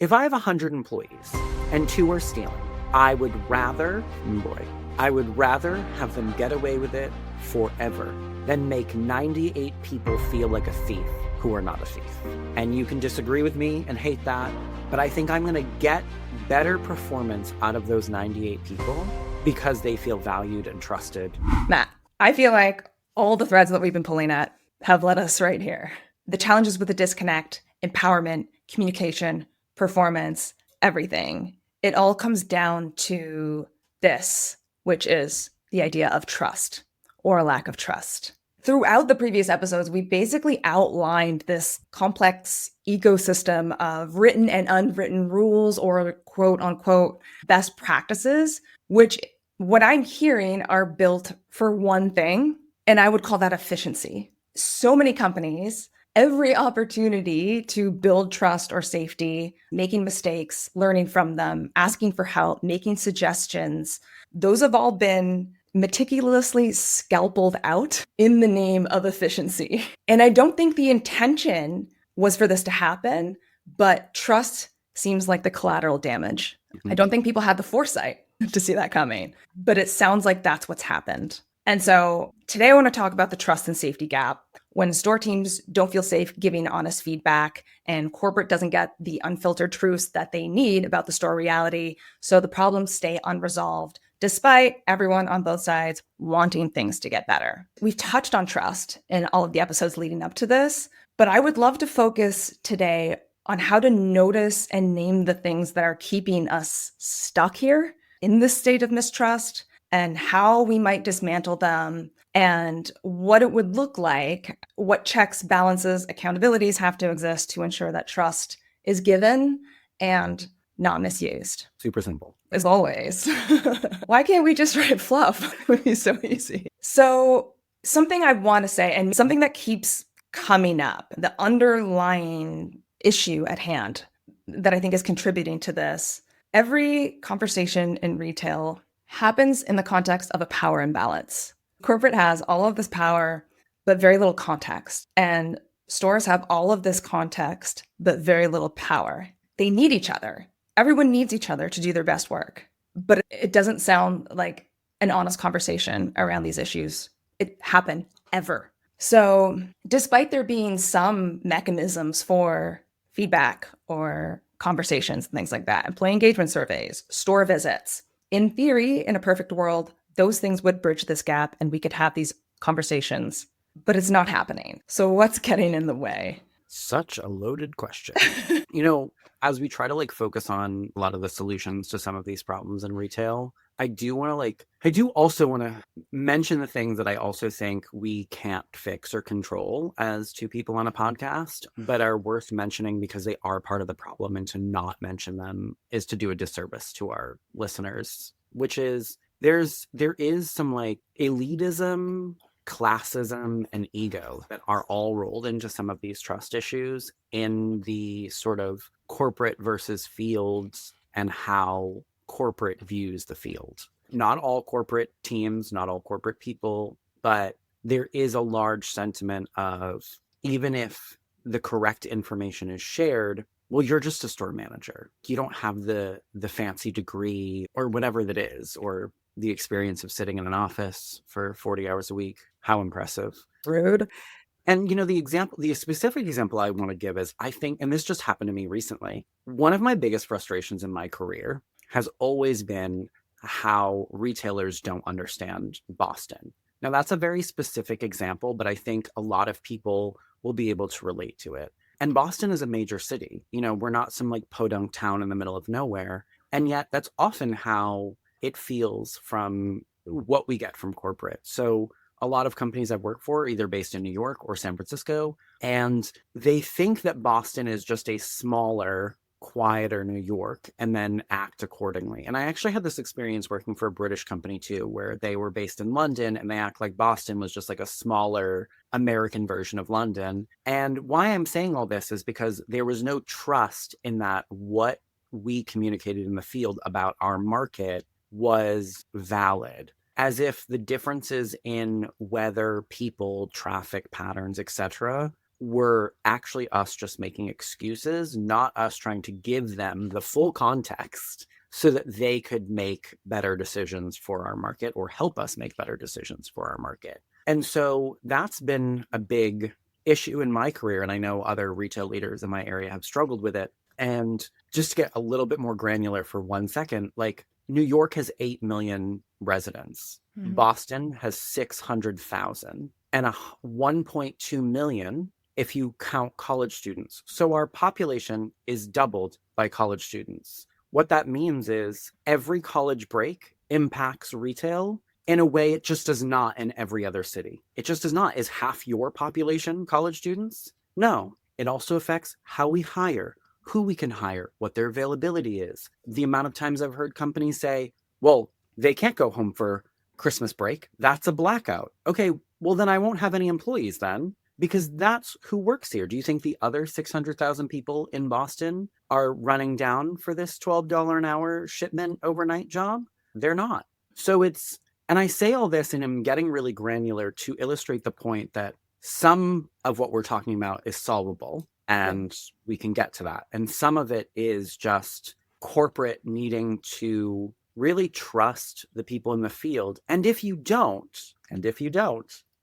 If I have 100 employees and 2 are stealing, I would rather have them get away with it forever than make 98 people feel like a thief who are not a thief. And you can disagree with me and hate that, but I think I'm going to get better performance out of those 98 people because they feel valued and trusted. Matt, I feel like all the threads that we've been pulling at have led us right here. The challenges with the disconnect, empowerment, communication, performance, everything. It all comes down to this, which is the idea of trust or a lack of trust. Throughout the previous episodes, we basically outlined this complex ecosystem of written and unwritten rules or quote unquote best practices, which what I'm hearing are built for one thing, and I would call that efficiency. So many companies, every opportunity to build trust or safety, making mistakes, learning from them, asking for help, making suggestions, those have all been meticulously scalpeled out in the name of efficiency. And I don't think the intention was for this to happen, but trust seems like the collateral damage. I don't think people had the foresight to see that coming, but it sounds like that's what's happened. And so today I want to talk about the trust and safety gap. When store teams don't feel safe giving honest feedback and corporate doesn't get the unfiltered truths that they need about the store reality, so the problems stay unresolved, despite everyone on both sides wanting things to get better. We've touched on trust in all of the episodes leading up to this, but I would love to focus today on how to notice and name the things that are keeping us stuck here in this state of mistrust and how we might dismantle them and what it would look like, what checks, balances, accountabilities have to exist to ensure that trust is given and not misused. Super simple. As always. Why can't we just write fluff? It would be so easy. So something I want to say, and something that keeps coming up, the underlying issue at hand that I think is contributing to this, every conversation in retail happens in the context of a power imbalance. Corporate has all of this power, but very little context. And stores have all of this context, but very little power. They need each other. Everyone needs each other to do their best work. But it doesn't sound like an honest conversation around these issues. It happened ever. So despite there being some mechanisms for feedback or conversations and things like that, employee engagement surveys, store visits, in theory, in a perfect world, those things would bridge this gap and we could have these conversations, but it's not happening. So what's getting in the way? Such a loaded question. As we try to focus on a lot of the solutions to some of these problems in retail, I do also want to mention the things that I also think we can't fix or control as two people on a podcast, but are worth mentioning because they are part of the problem, and to not mention them is to do a disservice to our listeners, which is there is some elitism, classism, and ego that are all rolled into some of these trust issues in the sort of corporate versus fields and how corporate views the field. Not all corporate teams, not all corporate people, but there is a large sentiment of, even if the correct information is shared, well, you're just a store manager. You don't have the fancy degree or whatever that is, or the experience of sitting in an office for 40 hours a week. How impressive. Rude. And, the specific example I want to give is, I think, and this just happened to me recently, one of my biggest frustrations in my career has always been how retailers don't understand Boston. Now, that's a very specific example, but I think a lot of people will be able to relate to it. And Boston is a major city. We're not some podunk town in the middle of nowhere. And yet that's often how it feels from what we get from corporate. So a lot of companies I've worked for are either based in New York or San Francisco, and they think that Boston is just a smaller, quieter New York, and then act accordingly. And I actually had this experience working for a British company too, where they were based in London and they act like Boston was just a smaller American version of London. And why I'm saying all this is because there was no trust in that what we communicated in the field about our market was valid. As if the differences in weather, people, traffic patterns, etc., were actually us just making excuses, not us trying to give them the full context so that they could make better decisions for our market or help us make better decisions for our market. And so that's been a big issue in my career. And I know other retail leaders in my area have struggled with it. And just to get a little bit more granular for 1 second, like New York has 8 million residents. Mhm. Boston has 600,000 and 1.2 million if you count college students. So our population is doubled by college students. What that means is every college break impacts retail in a way it just does not in every other city. It just does not. Is half your population college students? No. It also affects how we hire, who we can hire, what their availability is. The amount of times I've heard companies say, well, they can't go home for Christmas break. That's a blackout. Okay, well, then I won't have any employees then, because that's who works here. Do you think the other 600,000 people in Boston are running down for this $12 an hour shipment overnight job? They're not. So it's, and I say all this and I'm getting really granular to illustrate the point that some of what we're talking about is solvable and we can get to that. And some of it is just corporate needing to really trust the people in the field. And if you don't,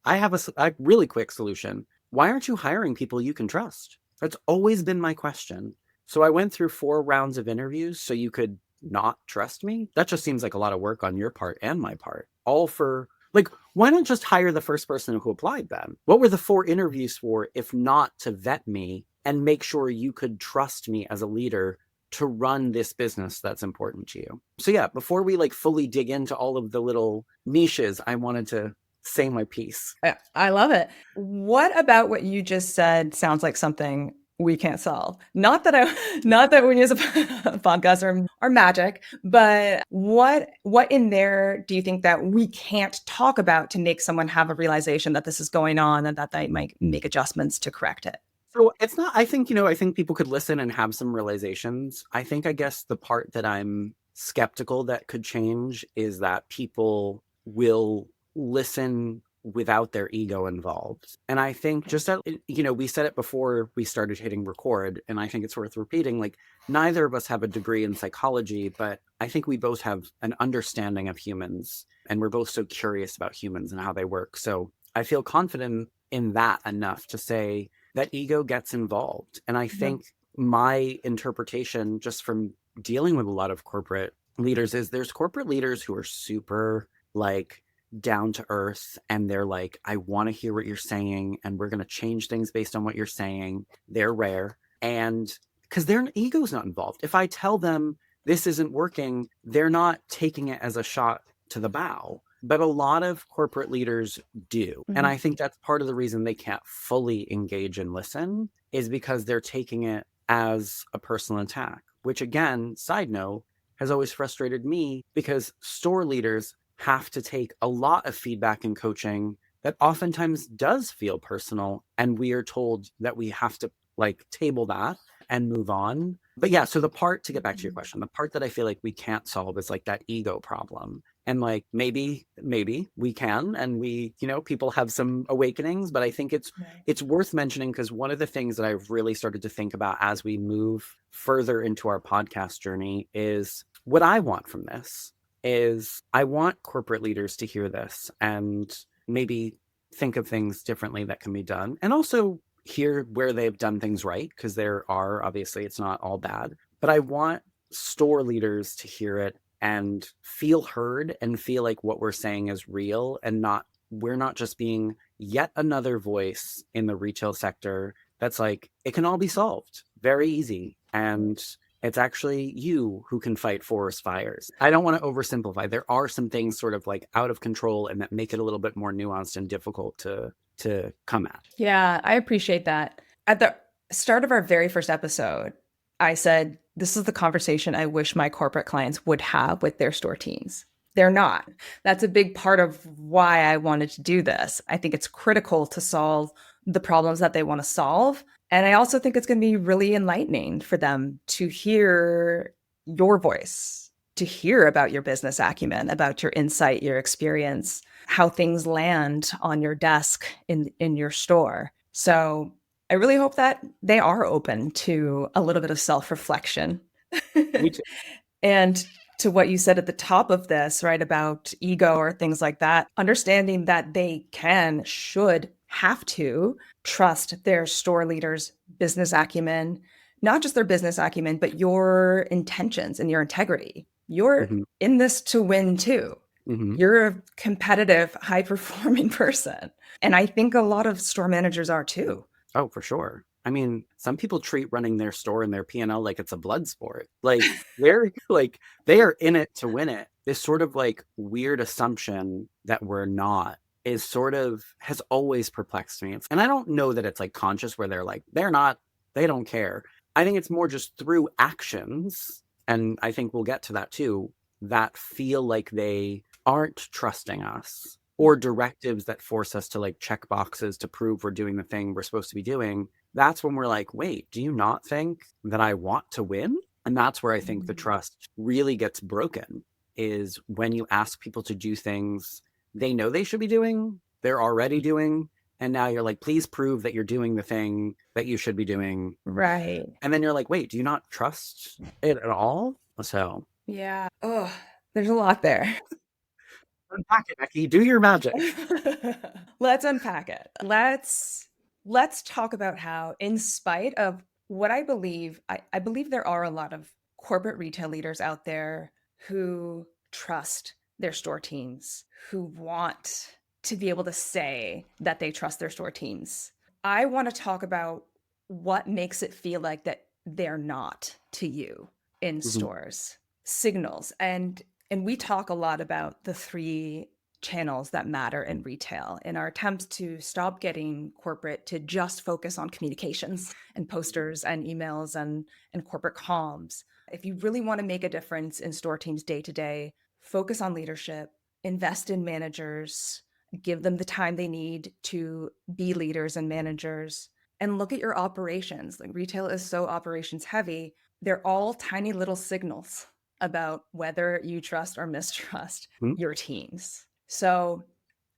I have a really quick solution. Why aren't you hiring people you can trust? That's always been my question. So I went through 4 rounds of interviews so you could not trust me. That just seems like a lot of work on your part and my part. All for, like, why not just hire the first person who applied then? What were the 4 interviews for if not to vet me and make sure you could trust me as a leader to run this business that's important to you? So yeah, before we like fully dig into all of the little niches, I wanted to say my piece. I love it. What about what you just said sounds like something we can't solve? Not that we use a podcast or magic, but what in there do you think that we can't talk about to make someone have a realization that this is going on and that they might make adjustments to correct it? So it's not, I think, I think people could listen and have some realizations. I think, I guess the part that I'm skeptical that could change is that people will listen without their ego involved. And I think just that, we said it before we started hitting record, and I think it's worth repeating, like neither of us have a degree in psychology, but I think we both have an understanding of humans and we're both so curious about humans and how they work. So I feel confident in that enough to say that ego gets involved. And I think my interpretation just from dealing with a lot of corporate leaders is there's corporate leaders who are super like down to earth and they're like, I want to hear what you're saying and we're going to change things based on what you're saying. They're rare. And because their ego's not involved. If I tell them this isn't working, they're not taking it as a shot to the bow. But a lot of corporate leaders do. Mhm. And I think that's part of the reason they can't fully engage and listen is because they're taking it as a personal attack, which again, side note, has always frustrated me because store leaders have to take a lot of feedback and coaching that oftentimes does feel personal. And we are told that we have to like table that and move on. But yeah, so the part, to get back to your question, the part that I feel like we can't solve is like that ego problem. And like maybe we can, and we, people have some awakenings, but I think it's worth mentioning because one of the things that I've really started to think about as we move further into our podcast journey is what I want from this is I want corporate leaders to hear this and maybe think of things differently that can be done, and also hear where they've done things right, because there are, obviously, it's not all bad, but I want store leaders to hear it and feel heard and feel like what we're saying is real and we're not just being yet another voice in the retail sector that's like, it can all be solved very easy. And it's actually you who can fight forest fires. I don't want to oversimplify. There are some things sort of like out of control and that make it a little bit more nuanced and difficult to come at. Yeah, I appreciate that. At the start of our very first episode, I said, this is the conversation I wish my corporate clients would have with their store teams. They're not. That's a big part of why I wanted to do this. I think it's critical to solve the problems that they want to solve. And I also think it's going to be really enlightening for them to hear your voice, to hear about your business acumen, about your insight, your experience, how things land on your desk in your store. So I really hope that they are open to a little bit of self-reflection. Me too. And to what you said at the top of this, right, about ego or things like that, understanding that they can, should, have to trust their store leaders' business acumen, not just their business acumen, but your intentions and your integrity. You're Hmm. in this to win too. Hmm. You're a competitive, high performing person. And I think a lot of store managers are too. Oh, for sure. I mean, some people treat running their store and their P&L like it's a blood sport. Like they're like they are in it to win it. This sort of like weird assumption that we're not is sort of has always perplexed me. And I don't know that it's like conscious where they're like they're not, they don't care. I think it's more just through actions, and I think we'll get to that too, that feel like they aren't trusting us, or directives that force us to like check boxes to prove we're doing the thing we're supposed to be doing. That's when we're like, wait, do you not think that I want to win? And that's where I think the trust really gets broken, is when you ask people to do things they know they should be doing, they're already doing, and now you're like, please prove that you're doing the thing that you should be doing. Right. And then you're like, wait, do you not trust it at all? So Yeah. Oh, there's a lot there. unpack it, Becky. Do your magic. Let's unpack it. Let's talk about how, in spite of what I believe, I believe there are a lot of corporate retail leaders out there who trust their store teams, who want to be able to say that they trust their store teams. I want to talk about what makes it feel like that they're not to you in Mhm. stores. Signals. And we talk a lot about the three channels that matter in retail in our attempts to stop getting corporate to just focus on communications and posters and emails and corporate comms. If you really want to make a difference in store teams day to day, focus on leadership, invest in managers, give them the time they need to be leaders and managers, and look at your operations. Like retail is so operations heavy, they're all tiny little signals about whether you trust or mistrust Mhm. your teams. So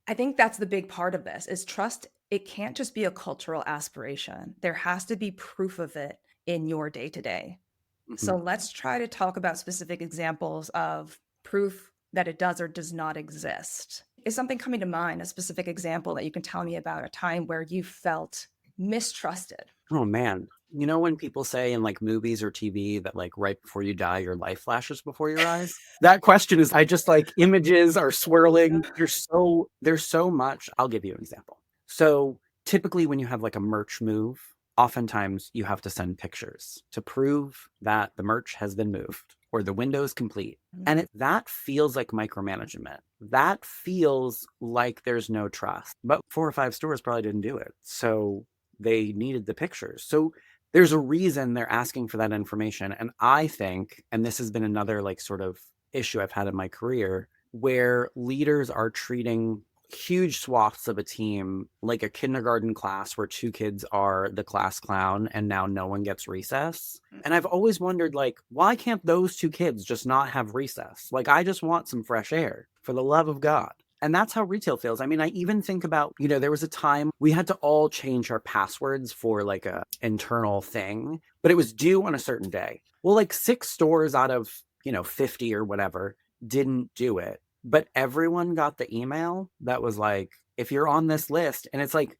I think that's the big part of this is trust. It can't just be a cultural aspiration. There has to be proof of it in your day to day. Mhm. So let's try to talk about specific examples of proof that it does or does not exist. Is something coming to mind, a specific example that you can tell me about a time where you felt mistrusted? Oh man. You know when people say in like movies or TV that like right before you die, your life flashes before your eyes? That question is, I just like images are swirling. There's so much. I'll give you an example. So typically when you have like a merch move, oftentimes you have to send pictures to prove that the merch has been moved or the window is complete. And that feels like micromanagement. That feels like there's no trust. But 4 or 5 stores probably didn't do it. So they needed the pictures. So there's a reason they're asking for that information. And I think, and this has been another like sort of issue I've had in my career, where leaders are treating huge swaths of a team like a kindergarten class where 2 kids are the class clown and now no one gets recess. And I've always wondered, like, why can't those 2 kids just not have recess? Like, I just want some fresh air, for the love of God. And that's how retail feels. I mean, I even think about, there was a time we had to all change our passwords for like a internal thing, but it was due on a certain day. Well, like 6 stores out of, 50 or whatever didn't do it. But everyone got the email that was like, if you're on this list, and it's like,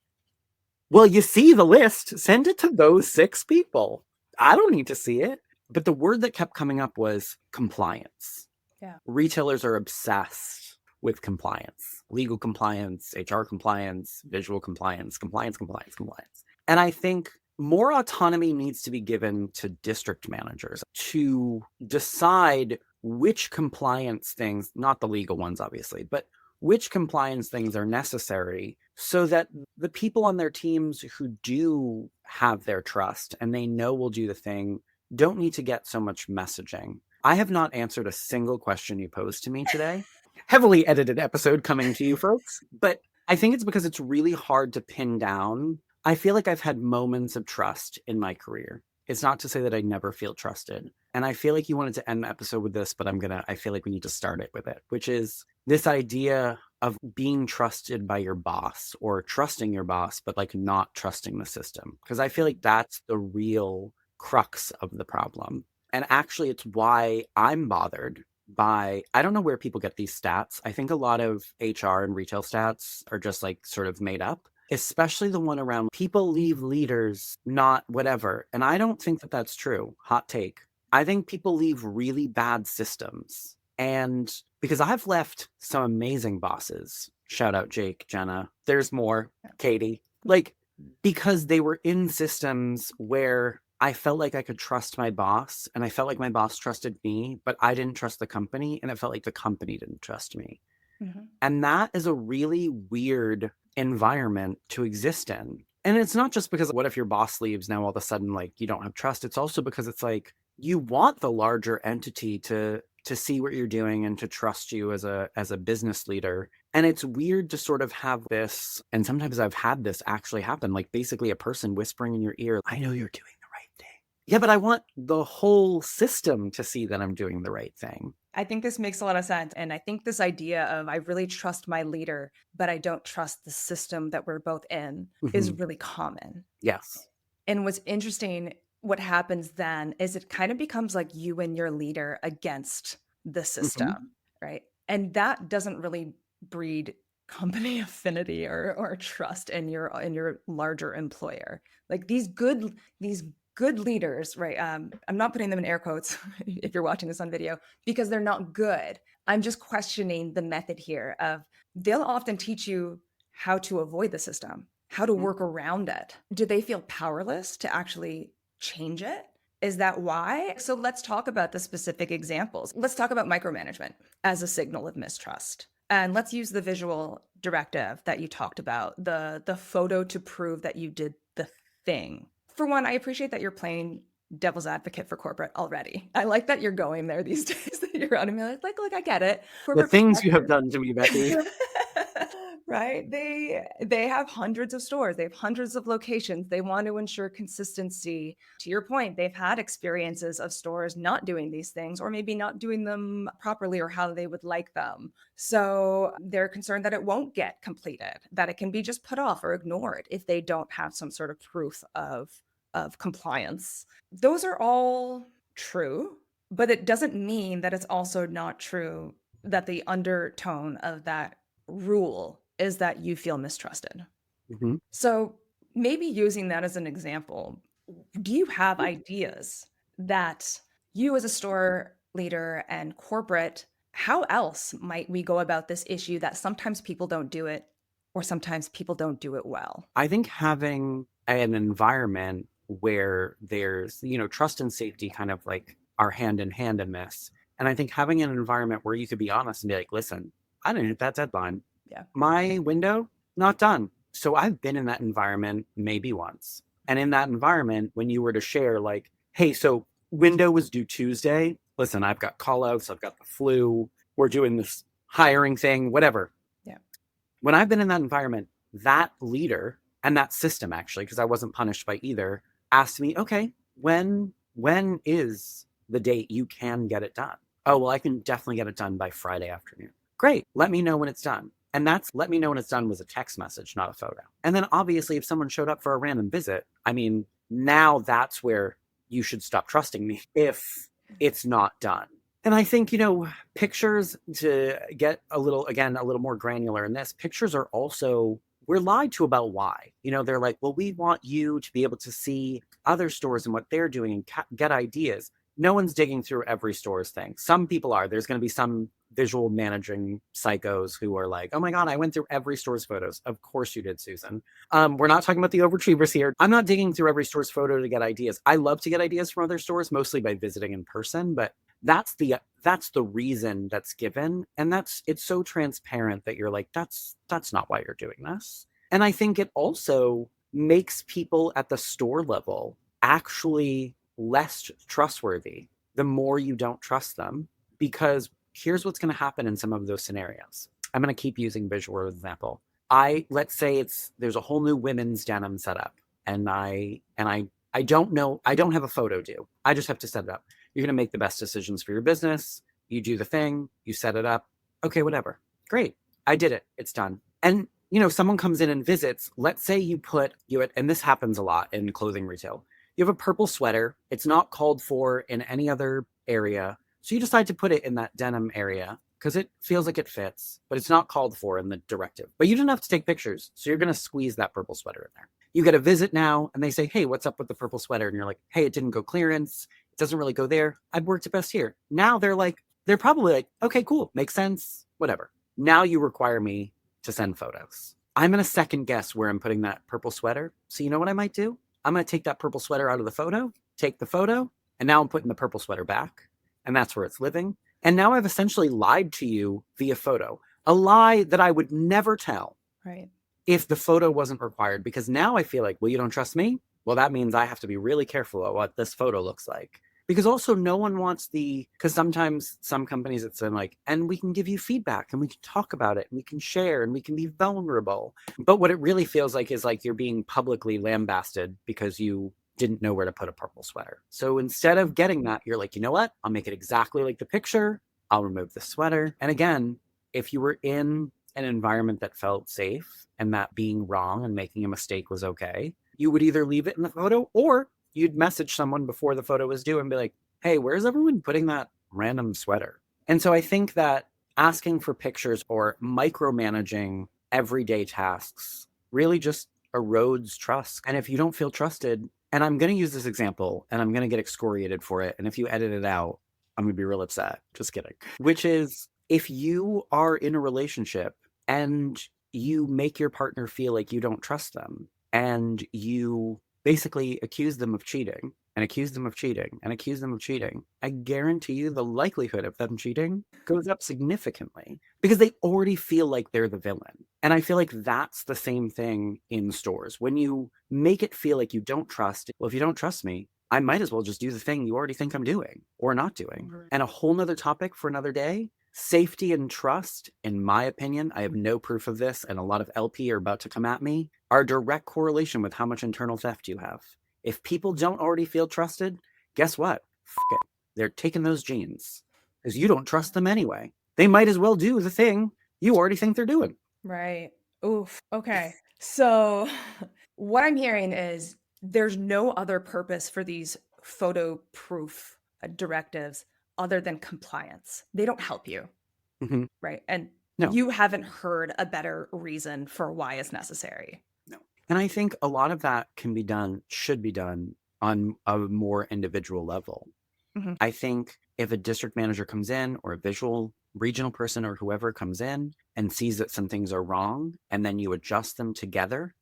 well, you see the list, send it to those 6 people. I don't need to see it. But the word that kept coming up was compliance. Yeah. Retailers are obsessed with compliance, legal compliance, HR compliance, visual compliance, compliance, compliance, compliance. And I think more autonomy needs to be given to district managers to decide which compliance things, not the legal ones, obviously, but which compliance things are necessary so that the people on their teams who do have their trust and they know will do the thing don't need to get so much messaging. I have not answered a single question you posed to me today. Heavily edited episode coming to you, folks. But I think it's because it's really hard to pin down. I feel like I've had moments of trust in my career. It's not to say that I never feel trusted. And I feel like you wanted to end the episode with this, but I feel like we need to start it with it, which is this idea of being trusted by your boss or trusting your boss, but like not trusting the system. Because I feel like that's the real crux of the problem. And actually, it's why I'm bothered by, I don't know where people get these stats. I think a lot of HR and retail stats are just like sort of made up, especially the one around people leave leaders, not whatever. And I don't think that that's true. Hot take. I think people leave really bad systems. And because I've left some amazing bosses, shout out Jake, Jenna, there's more, Katie, like, because they were in systems where I felt like I could trust my boss and I felt like my boss trusted me, but I didn't trust the company and it felt like the company didn't trust me. Mm-hmm. And that is a really weird environment to exist in. And it's not just because what if your boss leaves now all of a sudden like you don't have trust. It's also because it's like you want the larger entity to see what you're doing and to trust you as a business leader. And it's weird to sort of have this, and sometimes I've had this actually happen, like basically a person whispering in your ear, I know you're doing the right thing. Yeah, but I want the whole system to see that I'm doing the right thing. I think this makes a lot of sense. And I think this idea of I really trust my leader, but I don't trust the system that we're both in is really common. Yes. And what's interesting, what happens then is it kind of becomes like you and your leader against the system, right? And that doesn't really breed company affinity or trust in your larger employer. Like these good leaders, right? I'm not putting them in air quotes if you're watching this on video because they're not good. I'm just questioning the method here of they'll often teach you how to avoid the system, how to work around it. Do they feel powerless to actually change it? Is that why? So let's talk about the specific examples. Let's talk about micromanagement as a signal of mistrust. And let's use the visual directive that you talked about, the photo to prove that you did the thing. For one, I appreciate that you're playing devil's advocate for corporate already. I like that you're going there these days, that you're on me like, look, I get it. The things you have done to me, Bekki. Right? They have hundreds of stores. They have hundreds of locations. They want to ensure consistency. To your point, they've had experiences of stores not doing these things or maybe not doing them properly or how they would like them. So they're concerned that it won't get completed, that it can be just put off or ignored if they don't have some sort of proof of compliance. Those are all true, but it doesn't mean that it's also not true that the undertone of that rule is that you feel mistrusted. So maybe using that as an example, do you have ideas that you as a store leader and corporate, how else might we go about this issue that sometimes people don't do it or sometimes people don't do it well? I think having an environment where there's, trust and safety kind of like are hand in hand in this. And I think having an environment where you could be honest and be like, listen, I didn't hit that deadline. Yeah. My window, not done. So I've been in that environment maybe once. And in that environment, when you were to share like, hey, so window was due Tuesday. Listen, I've got call outs, I've got the flu, we're doing this hiring thing, whatever. Yeah. When I've been in that environment, that leader and that system actually, because I wasn't punished by either, asked me, okay, when is the date you can get it done? Oh, well, I can definitely get it done by Friday afternoon. Great. Let me know when it's done. And that's let me know when it's done was a text message, not a photo. And then obviously if someone showed up for a random visit, I mean, now that's where you should stop trusting me if it's not done. And I think, pictures, to get a little more granular in this, pictures are also, we're lied to about why. They're like, well, we want you to be able to see other stores and what they're doing and get ideas. No one's digging through every store's thing. Some people are. There's going to be some visual managing psychos who are like, oh my God, I went through every store's photos. Of course you did, Susan. We're not talking about the overachievers here. I'm not digging through every store's photo to get ideas. I love to get ideas from other stores, mostly by visiting in person, but that's the reason that's given. And it's so transparent that you're like, that's not why you're doing this. And I think it also makes people at the store level actually less trustworthy the more you don't trust them, because here's what's going to happen in some of those scenarios. I'm going to keep using visual as an example. Let's say there's a whole new women's denim setup, and I don't know, I don't have a photo due. I just have to set it up. You're going to make the best decisions for your business. You do the thing, you set it up. Okay, whatever. Great. I did it. It's done. And, someone comes in and visits. Let's say and this happens a lot in clothing retail. You have a purple sweater. It's not called for in any other area. So you decide to put it in that denim area because it feels like it fits, but it's not called for in the directive. But you didn't have to take pictures. So you're going to squeeze that purple sweater in there. You get a visit now and they say, hey, what's up with the purple sweater? And you're like, hey, it didn't go clearance. It doesn't really go there. I'd worked it best here. Now they're probably like, okay, cool. Makes sense. Whatever. Now you require me to send photos. I'm going to second guess where I'm putting that purple sweater. So you know what I might do? I'm going to take that purple sweater out of the photo, take the photo, and now I'm putting the purple sweater back. And that's where it's living. And now I've essentially lied to you via photo, a lie that I would never tell Right. if the photo wasn't required. Because now I feel like, well, you don't trust me? Well, that means I have to be really careful about what this photo looks like. Because also no one wants because sometimes some companies it's in like, and we can give you feedback and we can talk about it and we can share and we can be vulnerable. But what it really feels like is like you're being publicly lambasted because you didn't know where to put a purple sweater. So instead of getting that, you're like, you know what? I'll make it exactly like the picture. I'll remove the sweater. And again, if you were in an environment that felt safe and that being wrong and making a mistake was okay, you would either leave it in the photo or you'd message someone before the photo was due and be like, hey, where's everyone putting that random sweater? And so I think that asking for pictures or micromanaging everyday tasks really just erodes trust. And if you don't feel trusted, and I'm going to use this example and I'm going to get excoriated for it. And if you edit it out, I'm going to be real upset. Just kidding. Which is if you are in a relationship and you make your partner feel like you don't trust them and you basically accuse them of cheating and accuse them of cheating and accuse them of cheating, I guarantee you the likelihood of them cheating goes up significantly because they already feel like they're the villain. And I feel like that's the same thing in stores. When you make it feel like you don't trust, well, if you don't trust me, I might as well just do the thing you already think I'm doing or not doing. And a whole nother topic for another day. Safety and trust, in my opinion, I have no proof of this, and a lot of LP are about to come at me, are direct correlation with how much internal theft you have. If people don't already feel trusted, guess what? F it. They're taking those genes because you don't trust them anyway. They might as well do the thing you already think they're doing. Right. Oof. Okay. So what I'm hearing is there's no other purpose for these photo proof directives other than compliance. They don't help you. Mm-hmm. Right. And No. you haven't heard a better reason for why it's necessary. No. And I think a lot of that should be done on a more individual level. Mm-hmm. I think if a district manager comes in or a visual regional person or whoever comes in and sees that some things are wrong, and then you adjust them together,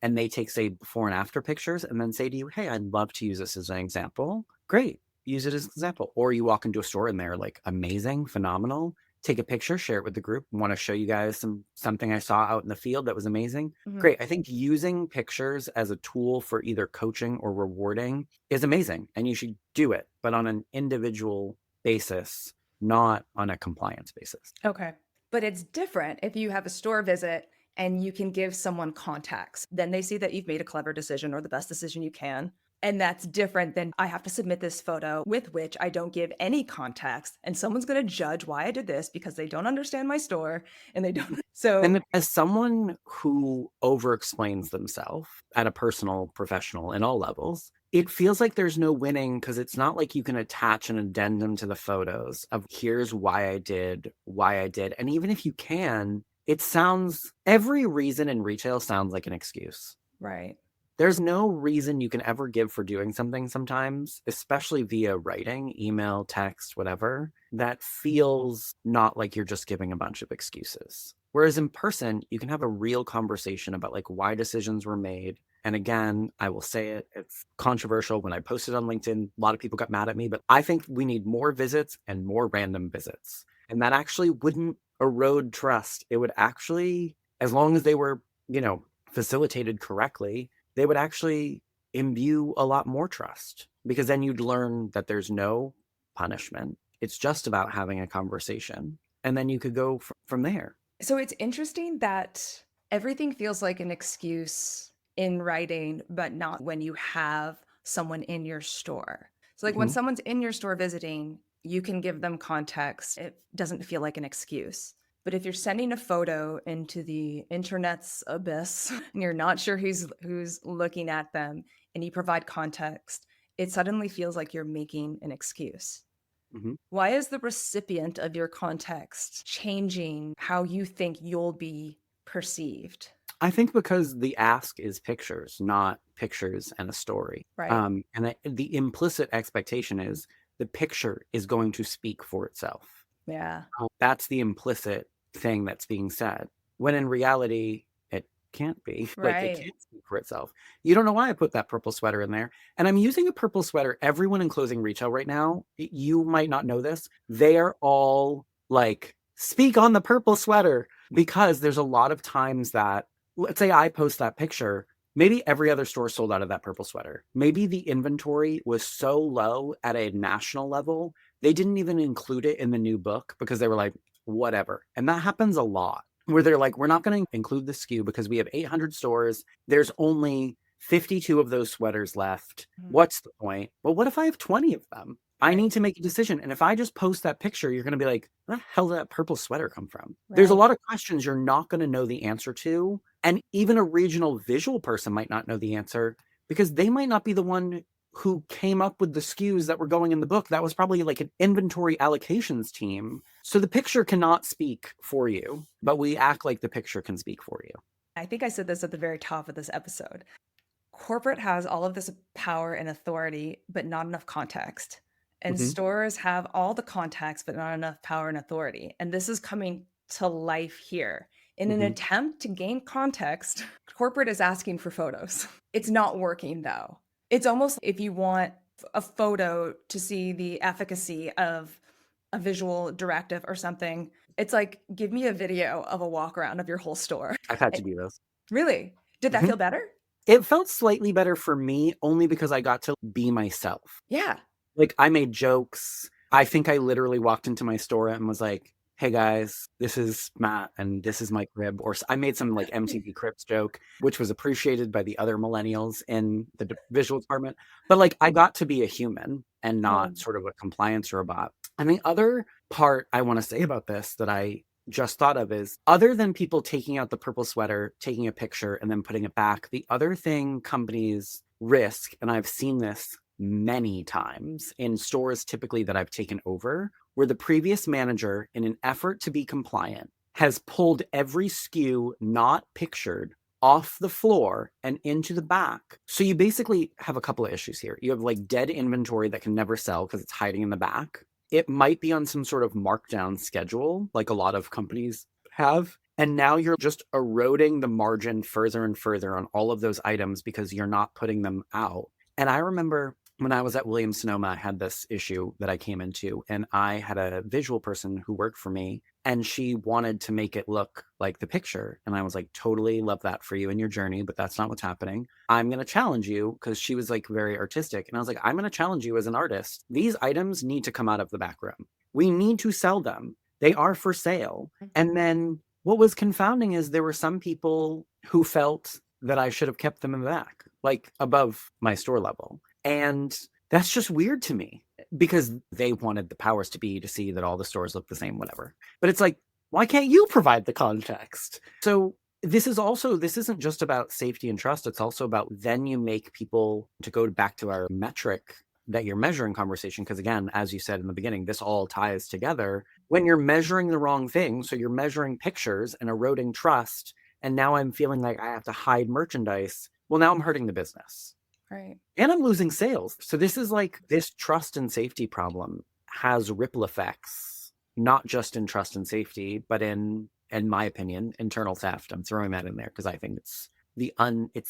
and they take, say, before and after pictures and then say to you, hey, I'd love to use this as an example. Great. Use it as an example. Or you walk into a store and they're like amazing, phenomenal. Take a picture, share it with the group. Want to show you guys something I saw out in the field that was amazing. Mm-hmm. Great. I think using pictures as a tool for either coaching or rewarding is amazing, and you should do it, but on an individual basis, not on a compliance basis. Okay. But it's different if you have a store visit and you can give someone context. Then they see that you've made a clever decision or the best decision you can. And that's different than I have to submit this photo with which I don't give any context. And someone's going to judge why I did this because they don't understand my store and they don't. So, and as someone who over explains themselves at a personal, professional, in all levels, it feels like there's no winning because it's not like you can attach an addendum to the photos of here's why I did. And even if you can, every reason in retail sounds like an excuse. right. There's no reason you can ever give for doing something sometimes, especially via writing, email, text, whatever, that feels not like you're just giving a bunch of excuses. Whereas in person, you can have a real conversation about like why decisions were made. And again, I will say it, it's controversial. When I posted on LinkedIn, a lot of people got mad at me, but I think we need more visits and more random visits. And that actually wouldn't erode trust. It would actually, as long as they were, facilitated correctly, they would actually imbue a lot more trust because then you'd learn that there's no punishment. It's just about having a conversation. And then you could go from there. So it's interesting that everything feels like an excuse in writing, but not when you have someone in your store. So like when someone's in your store visiting, you can give them context. It doesn't feel like an excuse. But if you're sending a photo into the internet's abyss and you're not sure who's looking at them and you provide context, it suddenly feels like you're making an excuse. Mhm. Why is the recipient of your context changing how you think you'll be perceived? I think because the ask is pictures, not pictures and a story. Right. The implicit expectation is the picture is going to speak for itself. Yeah. That's the implicit thing that's being said. When in reality, it can't be. Like, it Right. can't speak for itself. You don't know why I put that purple sweater in there. And I'm using a purple sweater. Everyone in closing retail right now, you might not know this. They are all like, speak on the purple sweater, because there's a lot of times that, let's say I post that picture, maybe every other store sold out of that purple sweater. Maybe the inventory was so low at a national level, they didn't even include it in the new book because they were like, whatever. And that happens a lot where they're like, we're not going to include the SKU because we have 800 stores. There's only 52 of those sweaters left. Mhm. What's the point? Well, what if I have 20 of them? I Right. need to make a decision. And if I just post that picture, you're going to be like, where the hell did that purple sweater come from? There's a Right. lot of questions you're not going to know the answer to. And even a regional visual person might not know the answer because they might not be the one who came up with the SKUs that were going in the book. That was probably like an inventory allocations team. So the picture cannot speak for you, but we act like the picture can speak for you. I think I said this at the very top of this episode. Corporate has all of this power and authority, but not enough context. And Mm-hmm. stores have all the context, but not enough power and authority. And this is coming to life here. In an Mm-hmm. attempt to gain context, corporate is asking for photos. It's not working though. It's almost if you want a photo to see the efficacy of a visual directive or something, it's like, give me a video of a walk around of your whole store. I've had to do those. Really? Did that Mm-hmm. feel better? It felt slightly better for me only because I got to be myself. Yeah. Like, I made jokes. I think I literally walked into my store and was like, hey guys, this is Matt and this is my crib. Or I made some like MTV Cribs joke, which was appreciated by the other millennials in the visual department. But like, I got to be a human and Oh, not sort of a compliance robot. And the other part I want to say about this that I just thought of is, other than people taking out the purple sweater, taking a picture, and then putting it back, the other thing companies risk, and I've seen this many times in stores typically that I've taken over, where the previous manager, in an effort to be compliant, has pulled every SKU not pictured off the floor and into the back. So you basically have a couple of issues here. You have like dead inventory that can never sell because it's hiding in the back. It might be on some sort of markdown schedule, like a lot of companies have. And now you're just eroding the margin further and further on all of those items because you're not putting them out. And I remember when I was at Williams Sonoma, I had this issue that I came into, and I had a visual person who worked for me, and she wanted to make it look like the picture. And I was like, totally love that for you and your journey, but that's not what's happening. I'm going to challenge you, because she was like very artistic. And I was like, I'm going to challenge you as an artist. These items need to come out of the back room. We need to sell them. They are for sale. And then what was confounding is there were some people who felt that I should have kept them in the back, like above my store level. And that's just weird to me because they wanted the powers to be to see that all the stores look the same, whatever. But it's like, why can't you provide the context? So this isn't just about safety and trust. It's also about, then you make people, to go back to our metric that you're measuring conversation. Because again, as you said in the beginning, this all ties together. When you're measuring the wrong thing, so you're measuring pictures and eroding trust, and now I'm feeling like I have to hide merchandise. Well, now I'm hurting the business right. and I'm losing sales. So this is like, this trust and safety problem has ripple effects, not just in trust and safety, but in my opinion, internal theft. I'm throwing that in there because I think it's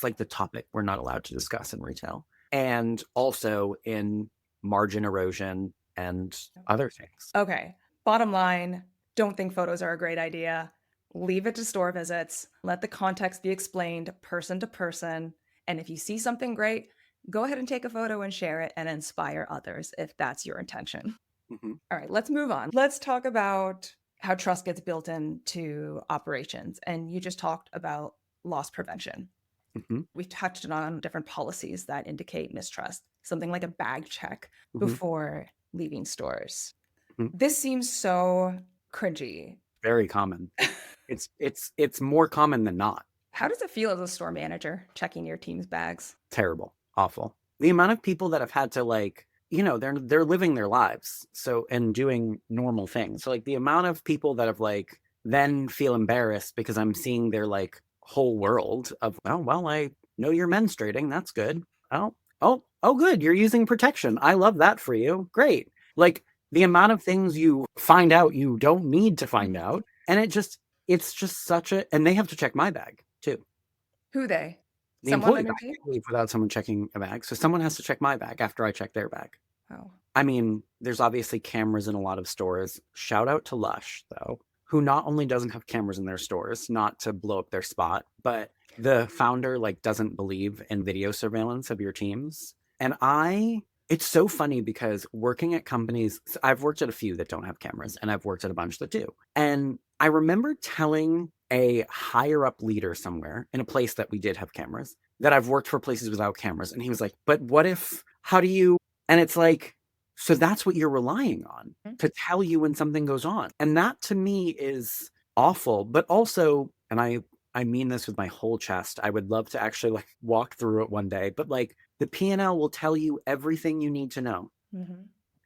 like the topic we're not allowed to discuss in retail, and also in margin erosion and other things. Okay. Bottom line, don't think photos are a great idea. Leave it to store visits. Let the context be explained person to person. And if you see something great, go ahead and take a photo and share it and inspire others if that's your intention. Mm-hmm. All right, let's move on. Let's talk about how trust gets built into operations. And you just talked about loss prevention. Mm-hmm. We've touched on different policies that indicate mistrust, something like a bag check Mm-hmm. before leaving stores. Mm-hmm. This seems so cringy very common. It's more common than not. How does it feel as a store manager checking your team's bags? Terrible, awful. The amount of people that have had to like, they're living their lives so and doing normal things. So like the amount of people that have like then feel embarrassed because I'm seeing their like whole world of, oh well, I know you're menstruating. That's good. Oh good. You're using protection. I love that for you. Great. Like the amount of things you find out you don't need to find out. And it's just such a, and they have to check my bag too. Who they? The Someone employee, on I your team? can't leave without someone checking a bag. So someone has to check my bag after I check their bag. Oh. I mean, there's obviously cameras in a lot of stores. Shout out to Lush, though, who not only doesn't have cameras in their stores, not to blow up their spot, but the founder like doesn't believe in video surveillance of your teams. And it's so funny because working at companies, I've worked at a few that don't have cameras, and I've worked at a bunch that do. And I remember telling a higher up leader somewhere in a place that we did have cameras that I've worked for places without cameras. And he was like, but what if, how do you, and it's like, so that's what you're relying on to tell you when something goes on. And that to me is awful, but also, and I mean this with my whole chest. I would love to actually like walk through it one day, but like the P&L will tell you everything you need to know. Mm-hmm.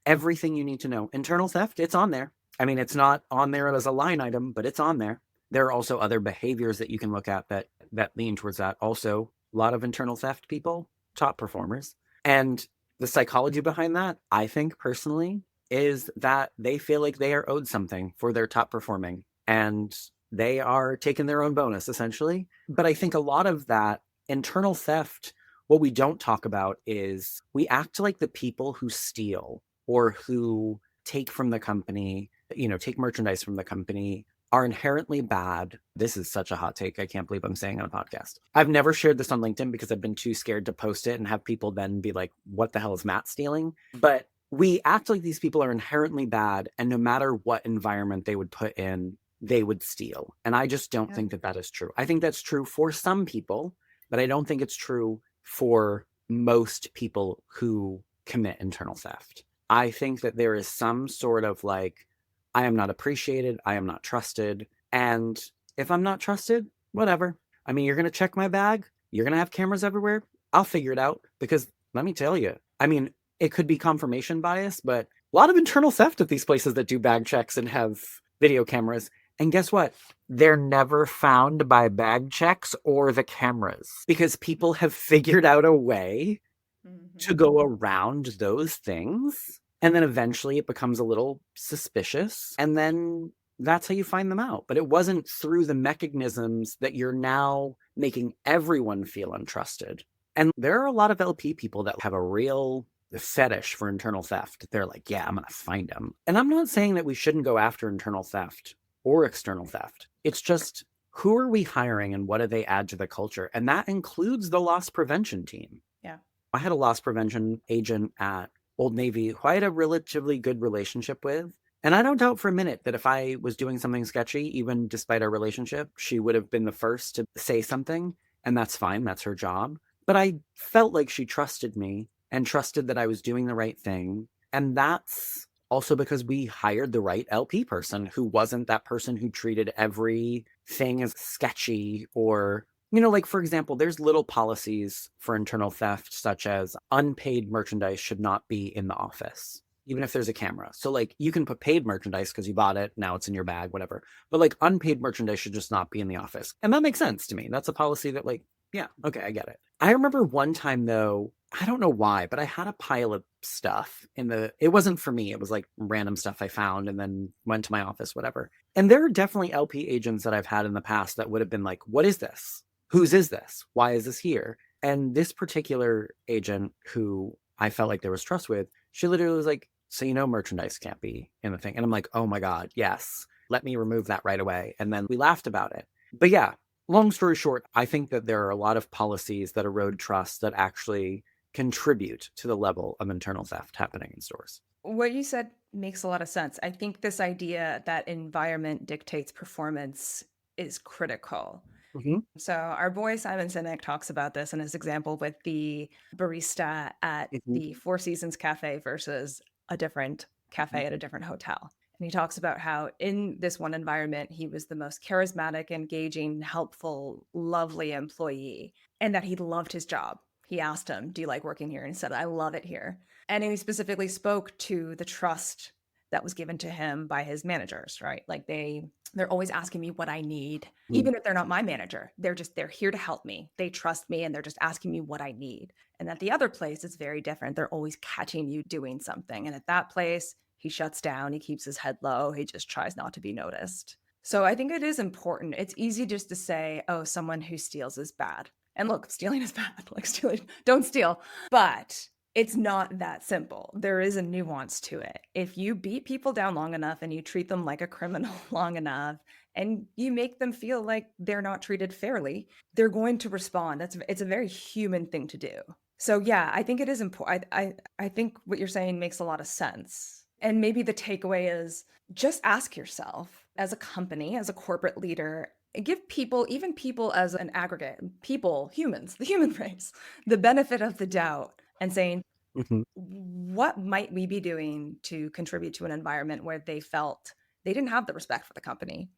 Everything you need to know. Internal theft, it's on there. I mean, it's not on there as a line item, but it's on there. There are also other behaviors that you can look at that lean towards that. Also, a lot of internal theft people, top performers. And the psychology behind that, I think personally, is that they feel like they are owed something for their top performing and they are taking their own bonus essentially. But I think a lot of that internal theft, what we don't talk about is we act like the people who steal or who take from the company, take merchandise from the company are inherently bad. This is such a hot take. I can't believe I'm saying on a podcast. I've never shared this on LinkedIn because I've been too scared to post it and have people then be like, what the hell is Matt stealing? But we act like these people are inherently bad, and no matter what environment they would put in, they would steal. And I just don't think that that is true. I think that's true for some people, but I don't think it's true for most people who commit internal theft. I think that there is some sort of like, I am not appreciated, I am not trusted. And if I'm not trusted, whatever. I mean, you're going to check my bag, you're going to have cameras everywhere. I'll figure it out because let me tell you, I mean, it could be confirmation bias, but a lot of internal theft at these places that do bag checks and have video cameras. And guess what? They're never found by bag checks or the cameras because people have figured out a way to go around those things. And then eventually it becomes a little suspicious. And then that's how you find them out. But it wasn't through the mechanisms that you're now making everyone feel untrusted. And there are a lot of LP people that have a real fetish for internal theft. They're like, yeah, I'm going to find them. And I'm not saying that we shouldn't go after internal theft or external theft. It's just, who are we hiring and what do they add to the culture? And that includes the loss prevention team. Yeah. I had a loss prevention agent at Old Navy who I had a relatively good relationship with. And I don't doubt for a minute that if I was doing something sketchy, even despite our relationship, she would have been the first to say something. And that's fine. That's her job. But I felt like she trusted me and trusted that I was doing the right thing. And that's also because we hired the right LP person who wasn't that person who treated everything as sketchy or, like, for example, there's little policies for internal theft, such as unpaid merchandise should not be in the office, even if there's a camera. So, like, you can put paid merchandise because you bought it, now it's in your bag, whatever. But, like, unpaid merchandise should just not be in the office. And that makes sense to me. That's a policy that, like, yeah, okay, I get it. I remember one time, though, I don't know why, but I had a pile of stuff it wasn't for me. It was like random stuff I found and then went to my office, whatever. And there are definitely LP agents that I've had in the past that would have been like, what is this? Whose is this? Why is this here? And this particular agent who I felt like there was trust with, she literally was like, so merchandise can't be in the thing. And I'm like, oh my God, yes. Let me remove that right away. And then we laughed about it. But yeah, long story short, I think that there are a lot of policies that erode trust that actually contribute to the level of internal theft happening in stores. What you said makes a lot of sense. I think this idea that environment dictates performance is critical. Mm-hmm. So our boy Simon Sinek talks about this in his example with the barista at Mm-hmm. the Four Seasons Cafe versus a different cafe at a different hotel. And he talks about how in this one environment, he was the most charismatic, engaging, helpful, lovely employee, and that he loved his job. He asked him, "Do you like working here?" And he said, "I love it here." And he specifically spoke to the trust that was given to him by his managers, right? Like they're always asking me what I need, Mhm. even if they're not my manager. They're here to help me. They trust me and they're just asking me what I need. And at the other place, it's very different. They're always catching you doing something. And at that place, he shuts down, he keeps his head low, he just tries not to be noticed. So I think it is important. It's easy just to say, oh, someone who steals is bad. And look, stealing is bad. Like stealing, don't steal. But it's not that simple. There is a nuance to it. If you beat people down long enough and you treat them like a criminal long enough and you make them feel like they're not treated fairly, they're going to respond. It's a very human thing to do. So yeah, I think it is important. I think what you're saying makes a lot of sense. And maybe the takeaway is just ask yourself as a company, as a corporate leader, give people, even people as an aggregate, people, humans, the human race, the benefit of the doubt and saying, Mhm. what might we be doing to contribute to an environment where they felt they didn't have the respect for the company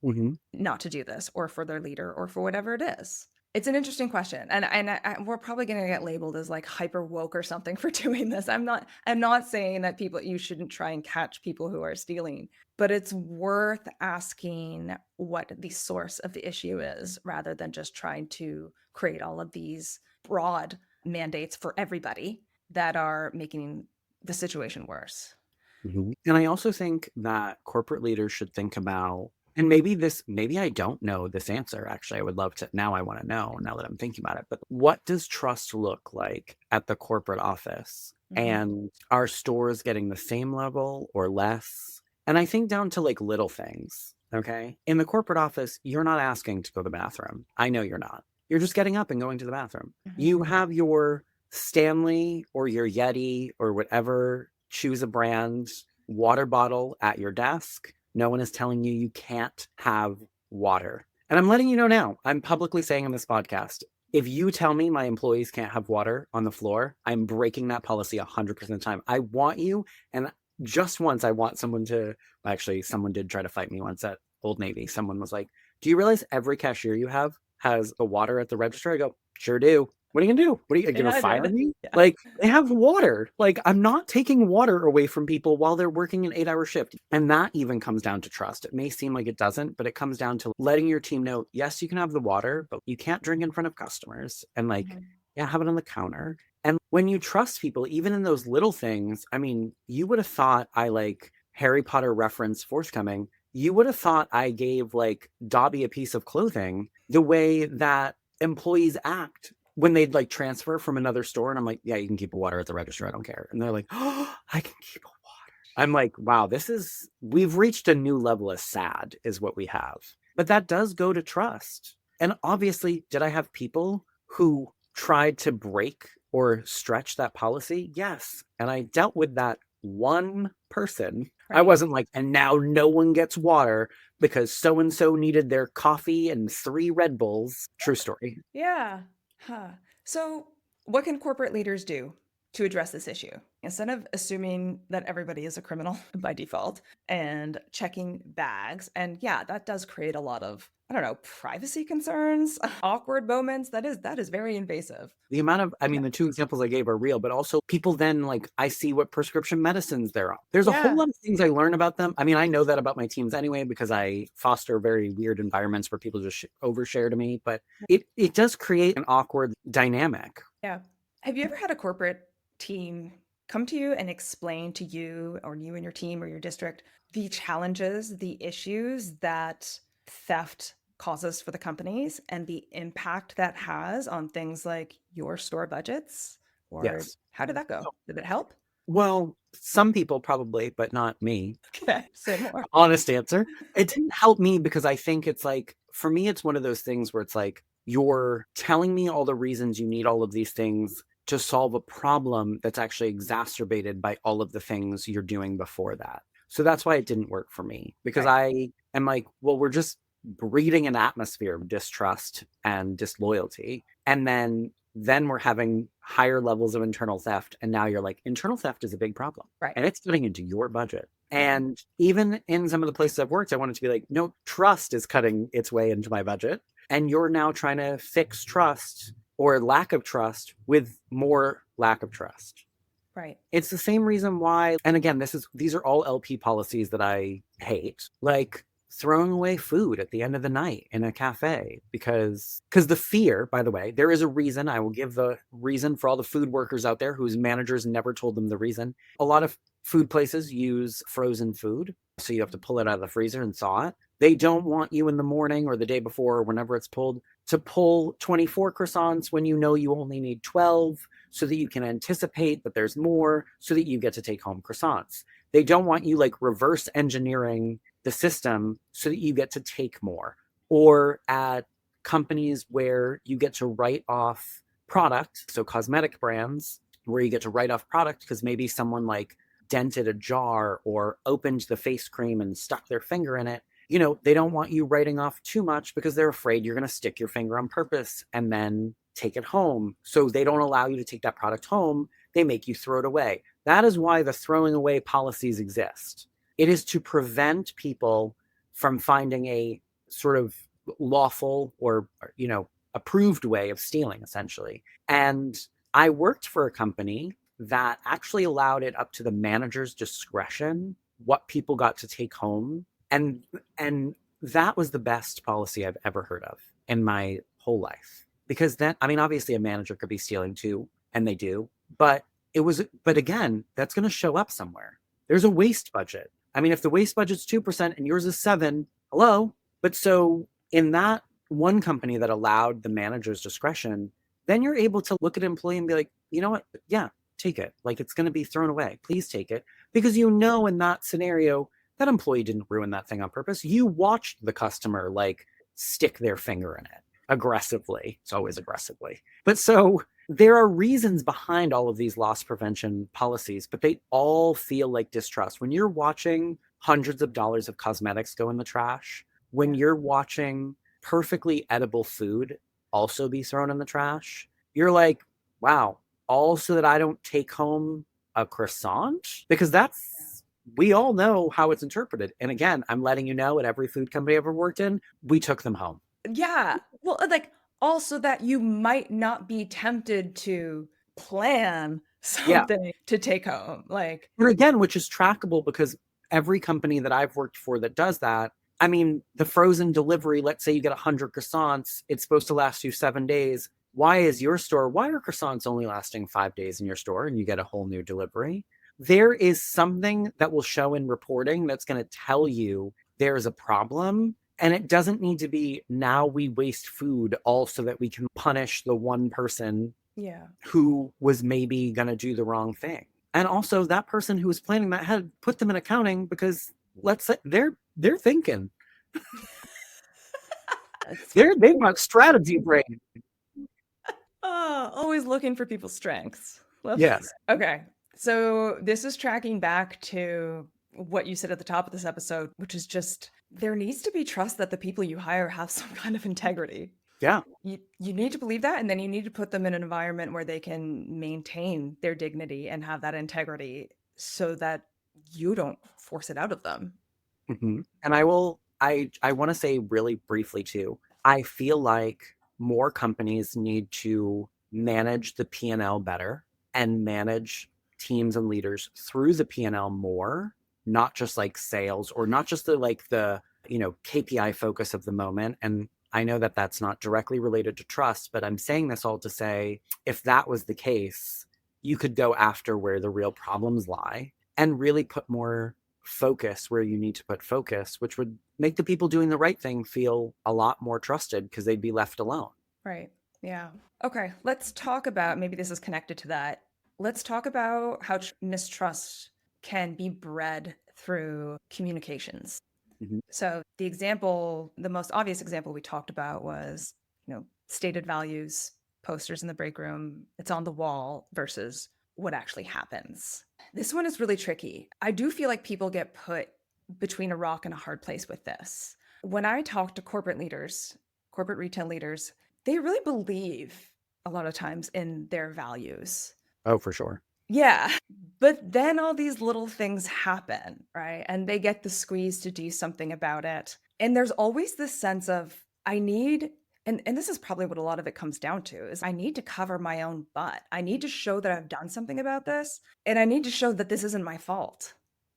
Mhm. not to do this, or for their leader, or for whatever it is? It's an interesting question, and we're probably going to get labeled as like hyper woke or something for doing this. I'm not saying that people you shouldn't try and catch people who are stealing, but it's worth asking what the source of the issue is rather than just trying to create all of these broad mandates for everybody that are making the situation worse. Mhm. And I also think that corporate leaders should think about, and maybe I don't know this answer. Actually, I would love to. Now I want to know now that I'm thinking about it. But what does trust look like at the corporate office? Mhm. And are stores getting the same level or less? And I think down to like little things. Okay. In the corporate office, you're not asking to go to the bathroom. I know you're not. You're just getting up and going to the bathroom. Mhm. You have your Stanley or your Yeti or whatever, choose a brand, water bottle at your desk. No one is telling you you can't have water. And I'm letting you know now, I'm publicly saying on this podcast, if you tell me my employees can't have water on the floor, I'm breaking that policy 100% of the time. I want you, and just once I want someone to, actually, someone did try to fight me once at Old Navy. Someone was like, "Do you realize every cashier you have has a water at the register?" I go, "Sure do." What are you gonna do? What are you Yeah, gonna I fire did. me? Yeah. Like, they have water. Like, I'm not taking water away from people while they're working an 8-hour shift. And that even comes down to trust. It may seem like it doesn't, but it comes down to letting your team know, yes, you can have the water, but you can't drink in front of customers. And like, Mhm. yeah, have it on the counter. And when you trust people, even in those little things, I mean, you would have thought I like Harry Potter reference forthcoming. You would have thought I gave like Dobby a piece of clothing the way that employees act when they'd like transfer from another store. And I'm like, yeah, you can keep a water at the register. I don't care. And they're like, oh, I can keep a water. I'm like, wow, we've reached a new level of sad, is what we have. But that does go to trust. And obviously, did I have people who tried to break or stretch that policy? Yes. And I dealt with that one person. I Right. wasn't like, and now no one gets water because so and so needed their coffee and 3 Red Bulls. True story. Yeah. Huh. So, what can corporate leaders do to address this issue? Instead of assuming that everybody is a criminal by default and checking bags, and yeah, that does create a lot of, I don't know, privacy concerns, awkward moments. That is very invasive. The amount of, I Yeah. mean, the 2 examples I gave are real, but also people then like, I see what prescription medicines they're on. There's a whole Yeah. lot of things I learn about them. I mean, I know that about my teams anyway, because I foster very weird environments where people just overshare to me, but it does create an awkward dynamic. Yeah. Have you ever had a corporate team come to you and explain to you, or you and your team or your district, the challenges, the issues that theft causes for the companies and the impact that has on things like your store budgets? Or Yes. how did that go? Did it help? Well, some people probably, but not me. Okay, say more. Honest answer. It didn't help me because I think it's like, for me, it's one of those things where it's like, you're telling me all the reasons you need all of these things to solve a problem that's actually exacerbated by all of the things you're doing before that. So that's why it didn't work for me, because Right. I am like, well, we're just breeding an atmosphere of distrust and disloyalty. And then we're having higher levels of internal theft. And now you're like, internal theft is a big problem Right. and it's getting into your budget. And even in some of the places I've worked, I wanted to be like, no, trust is cutting its way into my budget. And you're now trying to fix trust or lack of trust with more lack of trust. Right. It's the same reason why, and again, these are all LP policies that I hate. Like throwing away food at the end of the night in a cafe because the fear, by the way, there is a reason. I will give the reason for all the food workers out there whose managers never told them the reason. A lot of food places use frozen food, so you have to pull it out of the freezer and thaw it. They don't want you in the morning or the day before or whenever it's pulled to pull 24 croissants when you know you only need 12, so that you can anticipate that there's more, so that you get to take home croissants. They don't want you like reverse engineering the system so that you get to take more. Or at companies where you get to write off product, so cosmetic brands, where you get to write off product because maybe someone like dented a jar or opened the face cream and stuck their finger in it. You know, they don't want you writing off too much because they're afraid you're going to stick your finger on purpose and then take it home. So they don't allow you to take that product home. They make you throw it away. That is why the throwing away policies exist. It is to prevent people from finding a sort of lawful or, approved way of stealing, essentially. And I worked for a company that actually allowed it up to the manager's discretion what people got to take home. And that was the best policy I've ever heard of in my whole life. Because then, I mean, obviously a manager could be stealing too, and they do, but again, that's going to show up somewhere. There's a waste budget. I mean, if the waste budget's 2% and yours is 7, hello. But so in that one company that allowed the manager's discretion, then you're able to look at an employee and be like, you know what? Yeah, take it. Like it's going to be thrown away. Please take it. Because you know, in that scenario, that employee didn't ruin that thing on purpose. You watched the customer like stick their finger in it aggressively. It's always aggressively. But so there are reasons behind all of these loss prevention policies, but they all feel like distrust. When you're watching hundreds of dollars of cosmetics go in the trash, when you're watching perfectly edible food also be thrown in the trash, you're like, wow, all so that I don't take home a croissant? Because we all know how it's interpreted. And again, I'm letting you know, at every food company I ever worked in, we took them home. Yeah. Well, like also that you might not be tempted to plan Yeah. something to take home. Like, But again, which is trackable because every company that I've worked for that does that, I mean, the frozen delivery, let's say you get 100 croissants, it's supposed to last you 7 days. Why are croissants only lasting 5 days in your store and you get a whole new delivery? There is something that will show in reporting that's going to tell you there's a problem. And it doesn't need to be now we waste food all so that we can punish the one person yeah. who was maybe going to do the wrong thing. And also that person who was planning that had put them in accounting because let's say they're thinking. They've got strategy brain. Oh, always looking for people's strengths. Love Yes. it. Okay. So this is tracking back to what you said at the top of this episode, which is just there needs to be trust that the people you hire have some kind of integrity. Yeah. You need to believe that, and then you need to put them in an environment where they can maintain their dignity and have that integrity so that you don't force it out of them. Mm-hmm. And I want to say really briefly too, I feel like more companies need to manage the P&L better and manage teams and leaders through the P&L more, not just like sales or not just the KPI focus of the moment. And I know that that's not directly related to trust, but I'm saying this all to say, if that was the case, you could go after where the real problems lie and really put more focus where you need to put focus, which would make the people doing the right thing feel a lot more trusted because they'd be left alone. Right. Yeah. Okay. Let's talk about maybe this is connected to that. Let's talk about how mistrust can be bred through communications. Mm-hmm. So the most obvious example we talked about was, stated values, posters in the break room, it's on the wall versus what actually happens. This one is really tricky. I do feel like people get put between a rock and a hard place with this. When I talk to corporate leaders, corporate retail leaders, they really believe a lot of times in their values. Oh, for sure. Yeah. But then all these little things happen, right? And they get the squeeze to do something about it. And there's always this sense of, I need, and this is probably what a lot of it comes down to, is I need to cover my own butt. I need to show that I've done something about this, and I need to show that this isn't my fault.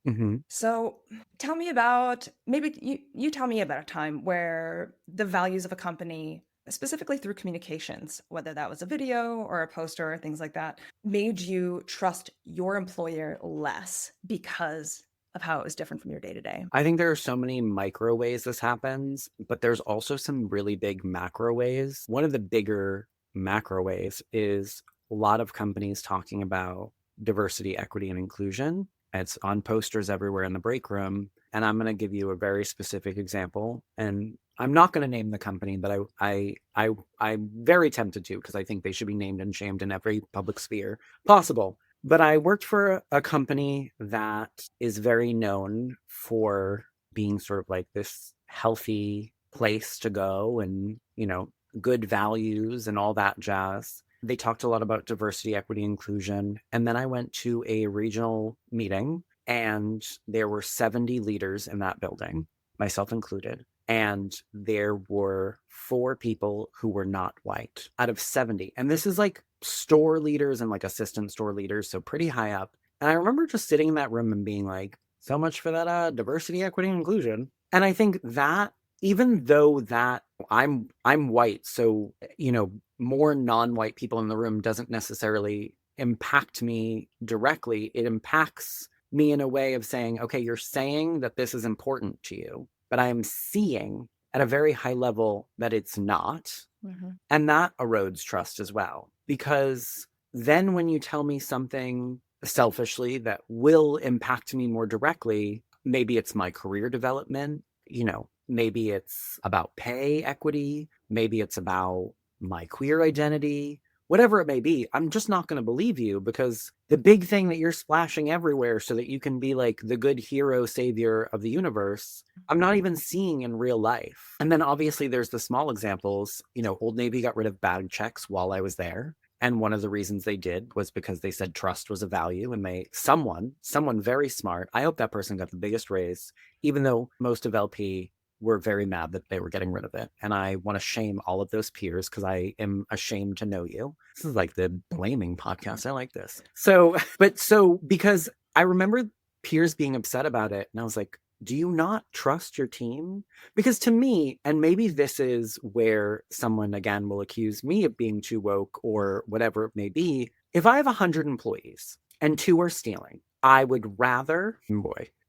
Mm-hmm. So tell me about, maybe you tell me about a time where the values of a company, specifically through communications, whether that was a video or a poster or things like that, made you trust your employer less because of how it was different from your day to day. I think there are so many micro ways this happens, but there's also some really big macro ways. One of the bigger macro ways is a lot of companies talking about diversity, equity, and inclusion. It's on posters everywhere in the break room. And I'm going to give you a very specific example. And I'm not going to name the company, but I'm very tempted to, because I think they should be named and shamed in every public sphere possible. But I worked for a company that is very known for being sort of like this healthy place to go and, good values and all that jazz. They talked a lot about diversity, equity, inclusion. And then I went to a regional meeting, and there were 70 leaders in that building, myself included. And there were 4 people who were not white out of 70. And this is like store leaders and like assistant store leaders, so pretty high up. And I remember just sitting in that room and being like, so much for that diversity, equity, and inclusion. And I think that, even though that I'm white, so more non-white people in the room doesn't necessarily impact me directly. It impacts me in a way of saying, okay, you're saying that this is important to you, but I'm seeing at a very high level that it's not. Mm-hmm. And that erodes trust as well. Because then when you tell me something selfishly that will impact me more directly, maybe it's my career development, maybe it's about pay equity, maybe it's about my queer identity, whatever it may be, I'm just not going to believe you, because the big thing that you're splashing everywhere so that you can be like the good hero savior of the universe, I'm not even seeing in real life. And then obviously there's the small examples. Old Navy got rid of bag checks while I was there. And one of the reasons they did was because they said trust was a value, and someone very smart, I hope that person got the biggest raise, even though most of LP were very mad that they were getting rid of it. And I want to shame all of those peers, because I am ashamed to know you. This is like the blaming podcast. I like this. So because I remember peers being upset about it, and I was like, do you not trust your team? Because to me, and maybe this is where someone again will accuse me of being too woke or whatever it may be, if I have 100 employees and 2 are stealing, I would rather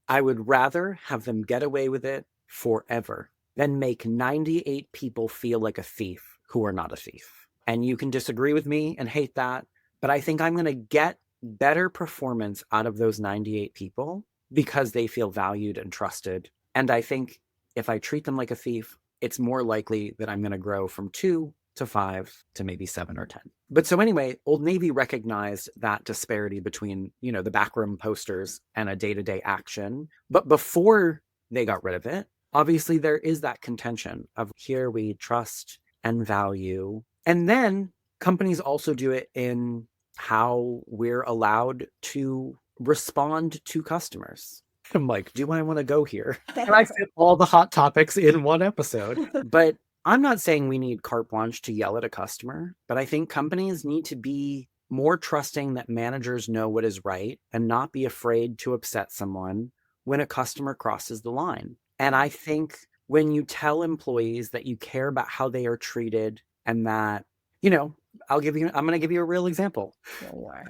have them get away with it forever than make 98 people feel like a thief who are not a thief. And you can disagree with me and hate that, but I think I'm going to get better performance out of those 98 people because they feel valued and trusted. And I think if I treat them like a thief, it's more likely that I'm going to grow from 2 to 5 to maybe 7 or 10. But so anyway, Old Navy recognized that disparity between, the backroom posters and a day-to-day action. But before they got rid of it, obviously there is that contention of, here we trust and value. And then companies also do it in how we're allowed to respond to customers. I'm like, do I want to go here? Can I fit all the hot topics in one episode? But I'm not saying we need carte blanche to yell at a customer, but I think companies need to be more trusting that managers know what is right and not be afraid to upset someone when a customer crosses the line. And I think when you tell employees that you care about how they are treated, and that, I'm going to give you a real example.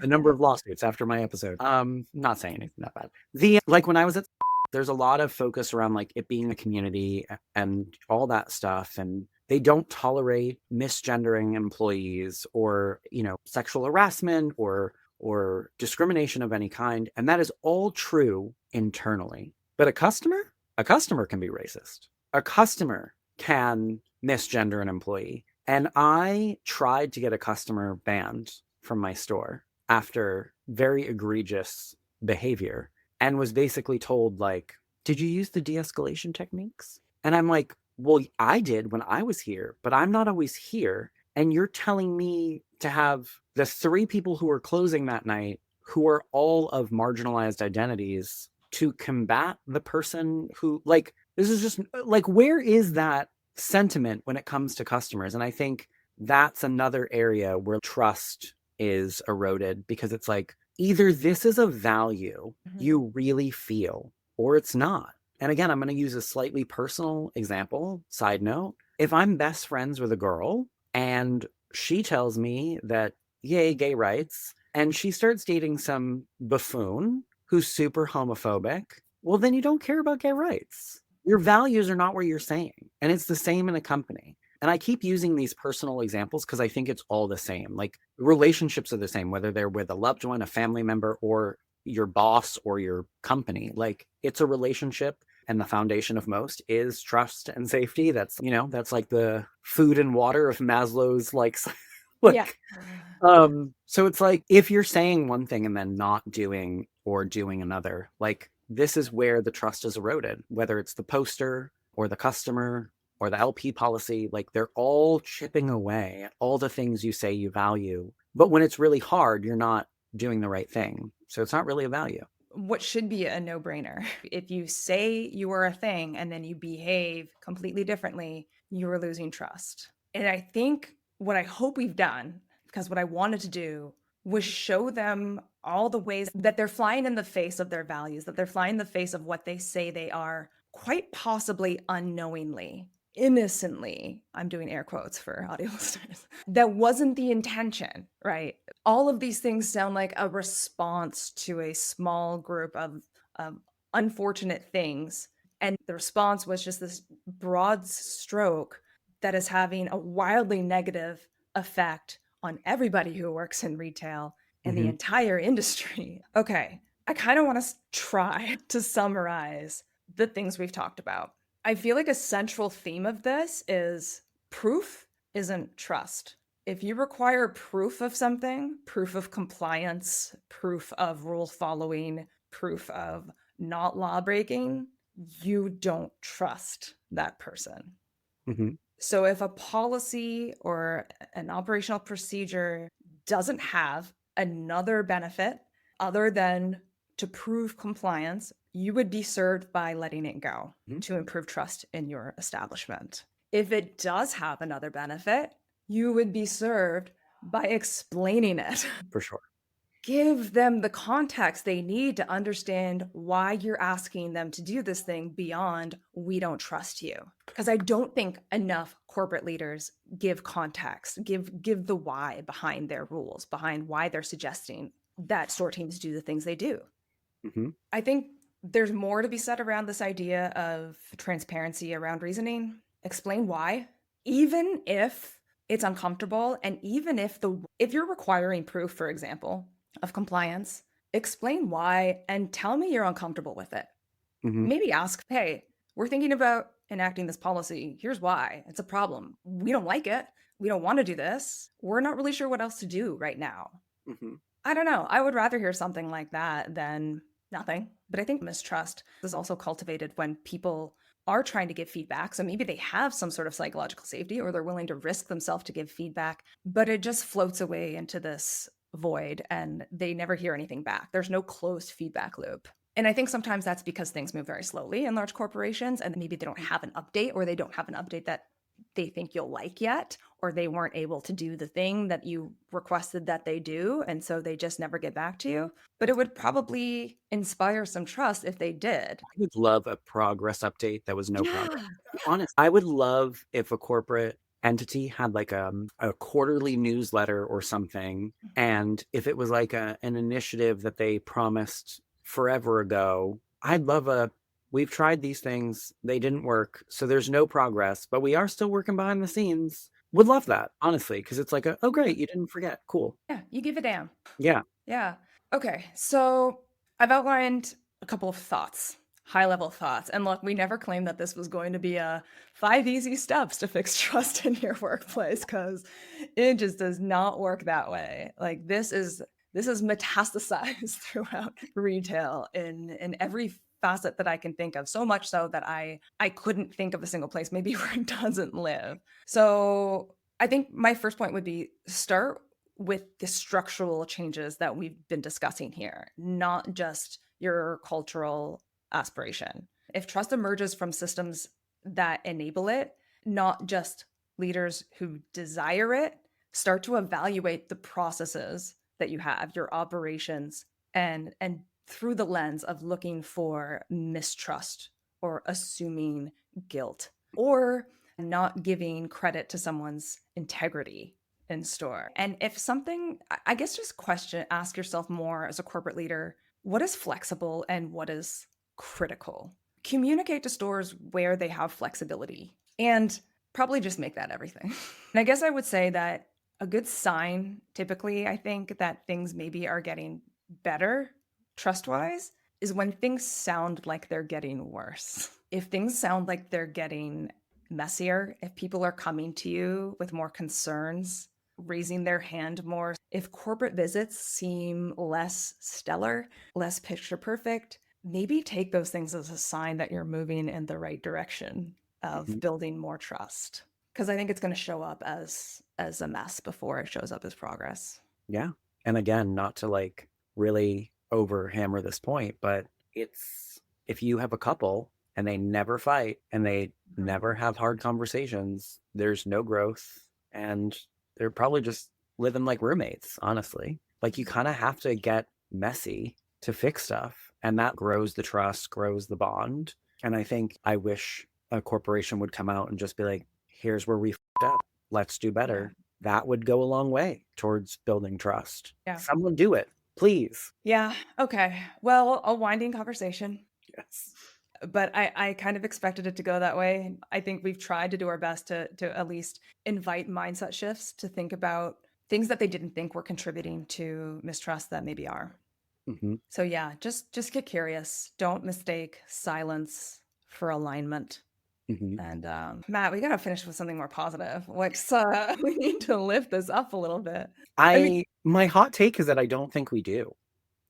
The number of lawsuits after my episode. Not saying anything that bad. Like when I was at, there's a lot of focus around like it being a community and all that stuff. And they don't tolerate misgendering employees or, sexual harassment or discrimination of any kind. And that is all true internally. But a customer can be racist. A customer can misgender an employee. And I tried to get a customer banned from my store after very egregious behavior, and was basically told, like, did you use the de-escalation techniques? And I'm like, well, I did when I was here, but I'm not always here. And you're telling me to have the 3 people who were closing that night who are all of marginalized identities to combat the person who, like, this is just like, where is that sentiment when it comes to customers? And I think that's another area where trust is eroded, because it's like, either this is a value you really feel or it's not. And again, I'm going to use a slightly personal example, side note. If I'm best friends with a girl and she tells me that, yay, gay rights, and she starts dating some buffoon who's super homophobic, well, then you don't care about gay rights. Your values are not what you're saying. And it's the same in a company. And I keep using these personal examples because I think it's all the same. Like, relationships are the same, whether they're with a loved one, a family member, or your boss or your company. Like, it's a relationship. And the foundation of most is trust and safety. That's, that's like the food and water of Maslow's, like, Yeah. like, so it's like, if you're saying one thing and then not doing or doing another, like, this is where the trust is eroded, whether it's the poster or the customer or the LP policy. Like, they're all chipping away at all the things you say you value. But when it's really hard, you're not doing the right thing. So it's not really a value. What should be a no-brainer. If you say you are a thing and then you behave completely differently, you are losing trust. And I think what I hope we've done, because what I wanted to do was show them all the ways that they're flying in the face of their values, that they're flying in the face of what they say they are, quite possibly unknowingly, innocently. I'm doing air quotes for audio listeners. That wasn't the intention, right? All of these things sound like a response to a small group of unfortunate things. And the response was just this broad stroke that is having a wildly negative effect on everybody who works in retail and the entire industry. Okay, I kind of want to try to summarize the things we've talked about. I feel like a central theme of this is proof isn't trust. If you require proof of something, proof of compliance, proof of rule following, proof of not law breaking, you don't trust that person. So if a policy or an operational procedure doesn't have another benefit other than to prove compliance, you would be served by letting it go to improve trust in your establishment. If it does have another benefit, you would be served by explaining it. For sure. Give them the context they need to understand why you're asking them to do this thing beyond, we don't trust you. Because I don't think enough corporate leaders give context, give the why behind their rules, behind why they're suggesting that store teams do the things they do. I think there's more to be said around this idea of transparency around reasoning. Explain why, even if it's uncomfortable, and even if you're requiring proof, for example, of compliance, explain why and tell me you're uncomfortable with it. Maybe ask, hey, we're thinking about enacting this policy. Here's why. It's a problem. We don't like it. We don't want to do this. We're not really sure what else to do right now. I don't know. I would rather hear something like that than nothing. But I think mistrust is also cultivated when people are trying to give feedback. So maybe they have some sort of psychological safety or they're willing to risk themselves to give feedback, but it just floats away into this void and they never hear anything back. There's no closed feedback loop. And I think sometimes that's because things move very slowly in large corporations and maybe they don't have an update, or they don't have an update that they think you'll like yet, or they weren't able to do the thing that you requested that they do. And so they just never get back to you. But it would probably inspire some trust if they did. I would love a progress update that was no progress. Honest, I would love if a corporate entity had like a quarterly newsletter or something, and if it was like an initiative that they promised forever ago. I'd love we've tried these things, they didn't work, so there's no progress, but we are still working behind the scenes. Would love that, honestly, because it's like, oh great, you didn't forget, cool. Yeah, you give a damn. Yeah. Okay, so I've outlined a couple of thoughts, high-level thoughts. And look, we never claimed that this was going to be a 5 easy steps to fix trust in your workplace, because it just does not work that way. Like, this is metastasized throughout retail in every facet that I can think of, so much so that I couldn't think of a single place maybe where it doesn't live. So I think my first point would be start with the structural changes that we've been discussing here, not just your cultural aspiration. If trust emerges from systems that enable it, not just leaders who desire it, start to evaluate the processes that you have, your operations, and through the lens of looking for mistrust or assuming guilt or not giving credit to someone's integrity in store. And if something, I guess just ask yourself more as a corporate leader, what is flexible and what is critical? Communicate to stores where they have flexibility and probably just make that everything. And I guess I would say that a good sign, typically, I think that things maybe are getting better trust wise, is when things sound like they're getting worse. If things sound like they're getting messier, if people are coming to you with more concerns, raising their hand more, if corporate visits seem less stellar, less picture perfect, maybe take those things as a sign that you're moving in the right direction of building more trust. Because I think it's going to show up as a mess before it shows up as progress. Yeah. And again, not to like really overhammer this point, but it's if you have a couple and they never fight and they never have hard conversations, there's no growth and they're probably just living like roommates, honestly. Like you kind of have to get messy to fix stuff, and that grows the trust, grows the bond. And I wish a corporation would come out and just be like, here's where we f***ed up. Let's do better. That would go a long way towards building trust. Yeah. Someone do it, please. Yeah. Okay. Well, a winding conversation. Yes. But I kind of expected it to go that way. I think we've tried to do our best to at least invite mindset shifts to think about things that they didn't think were contributing to mistrust that maybe are. Mm-hmm. So yeah, just get curious. Don't mistake silence for alignment. Mm-hmm. And Matt, we gotta finish with something more positive. We need to lift this up a little bit. My hot take is that I don't think we do.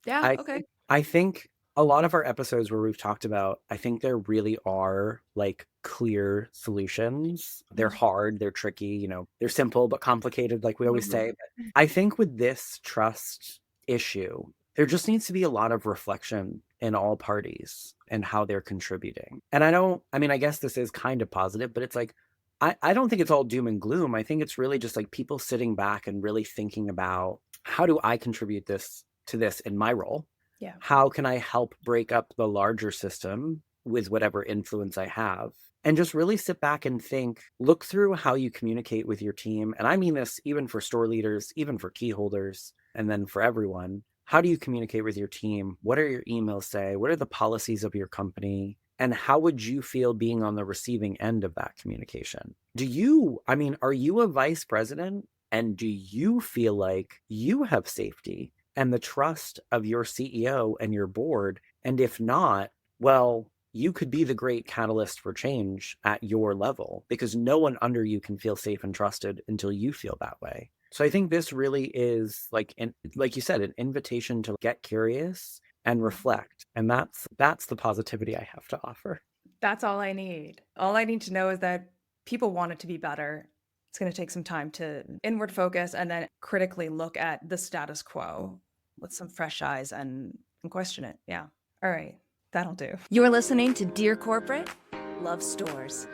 Yeah, okay. I think a lot of our episodes where we've talked about, I think there really are like clear solutions. They're hard, they're tricky, they're simple but complicated, like we always say. But I think with this trust issue, there just needs to be a lot of reflection in all parties and how they're contributing. And I guess this is kind of positive, but it's like, I don't think it's all doom and gloom. I think it's really just like people sitting back and really thinking about how do I contribute to this in my role? Yeah. How can I help break up the larger system with whatever influence I have? And just really sit back and think, look through how you communicate with your team. And I mean this even for store leaders, even for key holders, and then for everyone. How do you communicate with your team? What are your emails say? What are the policies of your company? And how would you feel being on the receiving end of that communication? Are you a vice president? And do you feel like you have safety and the trust of your CEO and your board? And if not, well, you could be the great catalyst for change at your level because no one under you can feel safe and trusted until you feel that way. So I think this really is like you said, an invitation to get curious and reflect. And that's the positivity I have to offer. That's all I need. All I need to know is that people want it to be better. It's going to take some time to inward focus and then critically look at the status quo with some fresh eyes and question it. Yeah. All right. That'll do. You're listening to Dear Corporate, Love Stores.